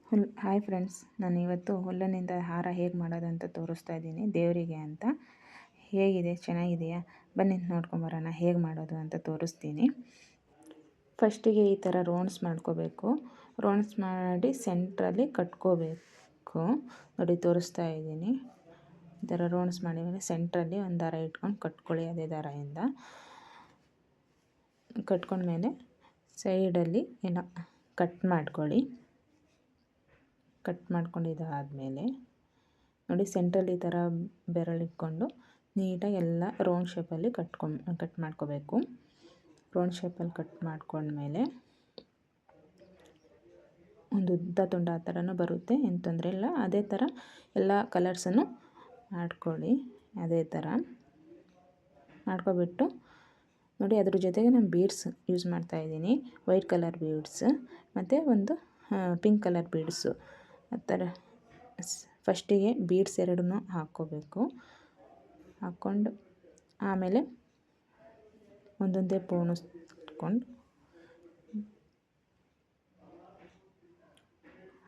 Hi friends, ನಾನು ಇವತ್ತು ಹುಲ್ಲಿನಿಂದ ಹಾರ ಹೇಗೆ ಮಾಡೋದು ಅಂತ ತೋರಿಸ್ತಾ ಇದ್ದೀನಿ ದೇವರಿಗೆ ಅಂತ. ಹೇಗಿದೆ, ಚೆನ್ನಾಗಿದೆಯಾ? ಬನ್ನಿ ನೋಡ್ಕೊಂಬರೋಣ ಹೇಗೆ ಮಾಡೋದು ಅಂತ ತೋರಿಸ್ತೀನಿ. ಫಸ್ಟಿಗೆ ಈ ಥರ ರೌಂಡ್ಸ್ ಮಾಡ್ಕೋಬೇಕು. ರೌಂಡ್ಸ್ ಮಾಡಿ ಸೆಂಟ್ರಲ್ಲಿ ಕಟ್ಕೋಬೇಕು. ನೋಡಿ ತೋರಿಸ್ತಾ ಇದ್ದೀನಿ. ಈ ಥರ ರೌಂಡ್ಸ್ ಮಾಡಿದ್ಮೇಲೆ ಸೆಂಟ್ರಲ್ಲಿ ಒಂದು ದಾರ ಇಟ್ಕೊಂಡು ಕಟ್ಕೊಳ್ಳಿ. ಅದೇ ದಾರದಿಂದ ಕಟ್ಕೊಂಡ್ಮೇಲೆ ಸೈಡಲ್ಲಿ ಎಲ್ಲ ಕಟ್ ಮಾಡ್ಕೊಳ್ಳಿ. ಕಟ್ ಮಾಡ್ಕೊಂಡಿದ್ದಾದಮೇಲೆ ನೋಡಿ ಸೆಂಟ್ರಲ್ಲಿ ಈ ಥರ ಬೆರಳಿಟ್ಕೊಂಡು ನೀಟಾಗಿ ಎಲ್ಲ ರೌಂಡ್ ಶೇಪಲ್ಲಿ ಕಟ್ ಮಾಡ್ಕೋಬೇಕು. ರೌಂಡ್ ಶೇಪಲ್ಲಿ ಕಟ್ ಮಾಡ್ಕೊಂಡ್ಮೇಲೆ ಒಂದು ಉದ್ದ ತುಂಡ ಆ ಥರನೂ ಬರುತ್ತೆ, ಏನು ತೊಂದರೆ ಇಲ್ಲ. ಅದೇ ಥರ ಎಲ್ಲ ಕಲರ್ಸನ್ನು ಮಾಡ್ಕೊಳ್ಳಿ. ಅದೇ ಥರ ಮಾಡ್ಕೊಬಿಟ್ಟು ನೋಡಿ, ಅದ್ರ ಜೊತೆಗೆ ನಾನು ಬೀಡ್ಸ್ ಯೂಸ್ ಮಾಡ್ತಾಯಿದ್ದೀನಿ. ವೈಟ್ ಕಲರ್ ಬೀಡ್ಸ್ ಮತ್ತು ಒಂದು ಪಿಂಕ್ ಕಲರ್ ಬೀಡ್ಸು. ಆ ಥರ ಫಸ್ಟಿಗೆ ಬೀಡ್ಸ್ ಎರಡನ್ನೂ ಹಾಕ್ಕೋಬೇಕು. ಹಾಕ್ಕೊಂಡು ಆಮೇಲೆ ಒಂದೊಂದೇ ಪೋಣಿಸ್ಕೊಂಡು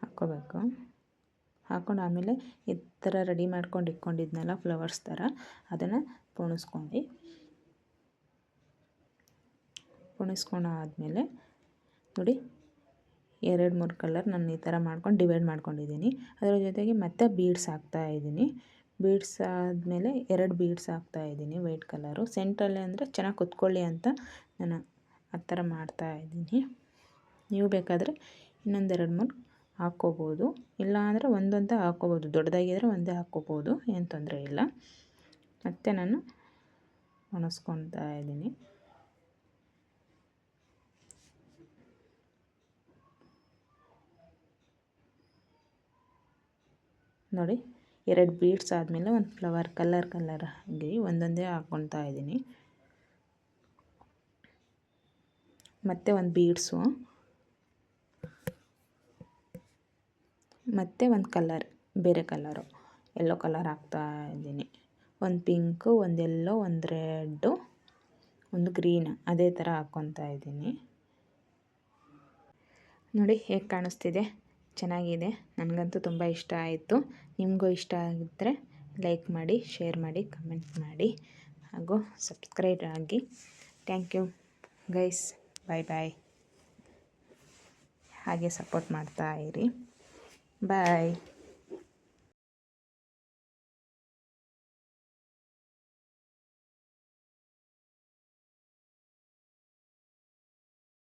ಹಾಕ್ಕೋಬೇಕು. ಹಾಕ್ಕೊಂಡು ಆಮೇಲೆ ಈ ಥರ ರೆಡಿ ಮಾಡ್ಕೊಂಡು ಇಟ್ಕೊಂಡಿದ್ನಲ್ಲ ಫ್ಲವರ್ಸ್ ಥರ, ಅದನ್ನು ಪೋಣಿಸ್ಕೊಂಡಾದ್ಮೇಲೆ ನೋಡಿ 2-3 ಕಲರ್ ನಾನು ಈ ಥರ ಮಾಡ್ಕೊಂಡು ಡಿವೈಡ್ ಮಾಡ್ಕೊಂಡಿದ್ದೀನಿ. ಅದರ ಜೊತೆಗೆ ಮತ್ತೆ ಬೀಡ್ಸ್ ಹಾಕ್ತಾಯಿದ್ದೀನಿ. ಬೀಡ್ಸ್ ಆದಮೇಲೆ 2 ಬೀಡ್ಸ್ ಹಾಕ್ತಾಯಿದ್ದೀನಿ ವೈಟ್ ಕಲರು. ಸೆಂಟ್ರಲ್ಲಿ ಅಂದರೆ ಚೆನ್ನಾಗಿ ಕುತ್ಕೊಳ್ಳಿ ಅಂತ ನಾನು ಆ ಥರ ಮಾಡ್ತಾಯಿದ್ದೀನಿ. ನೀವು ಬೇಕಾದರೆ ಇನ್ನೊಂದು 2-3 ಹಾಕ್ಕೋಬೋದು, ಇಲ್ಲ ಅಂದರೆ ಒಂದೊಂದೇ ಹಾಕ್ಕೋಬೋದು. ದೊಡ್ಡದಾಗಿದ್ದರೆ ಒಂದೇ ಹಾಕ್ಕೋಬೋದು, ಏನು ತೊಂದರೆ ಇಲ್ಲ. ಮತ್ತು ನಾನು ಒಣಸ್ಕೊತಾ ಇದ್ದೀನಿ. ನೋಡಿ 2 ಬೀಡ್ಸ್ ಆದಮೇಲೆ ಒಂದು ಫ್ಲವರ್ ಕಲರ್ ಆಗಿ ಒಂದೊಂದೇ ಹಾಕ್ಕೊತಾ ಇದ್ದೀನಿ. ಮತ್ತು ಒಂದು ಬೀಡ್ಸು, ಮತ್ತು ಒಂದು ಕಲರ್, ಬೇರೆ ಕಲರು ಯೆಲ್ಲೋ ಕಲರ್ ಹಾಕ್ತಾ ಇದ್ದೀನಿ. ಒಂದು ಪಿಂಕು, ಒಂದು ಯೆಲ್ಲೋ, ಒಂದು ರೆಡ್ಡು, ಒಂದು ಗ್ರೀನ್, ಅದೇ ಥರ ಹಾಕ್ಕೊತಾ ಇದ್ದೀನಿ. ನೋಡಿ ಹೇಗೆ ಕಾಣಿಸ್ತಿದೆ, ಚೆನ್ನಾಗಿದೆ. ನನಗಂತೂ ತುಂಬ ಇಷ್ಟ ಆಯಿತು. ನಿಮಗೂ ಇಷ್ಟ ಆಗಿದ್ದರೆ ಲೈಕ್ ಮಾಡಿ, ಶೇರ್ ಮಾಡಿ, ಕಮೆಂಟ್ ಮಾಡಿ ಹಾಗೂ ಸಬ್ಸ್ಕ್ರೈಬ್ ಆಗಿ. ಥ್ಯಾಂಕ್ ಯು ಗೈಸ್, ಬಾಯ್. ಹಾಗೆ ಸಪೋರ್ಟ್ ಮಾಡ್ತಾ ಇರಿ. ಬಾಯ್.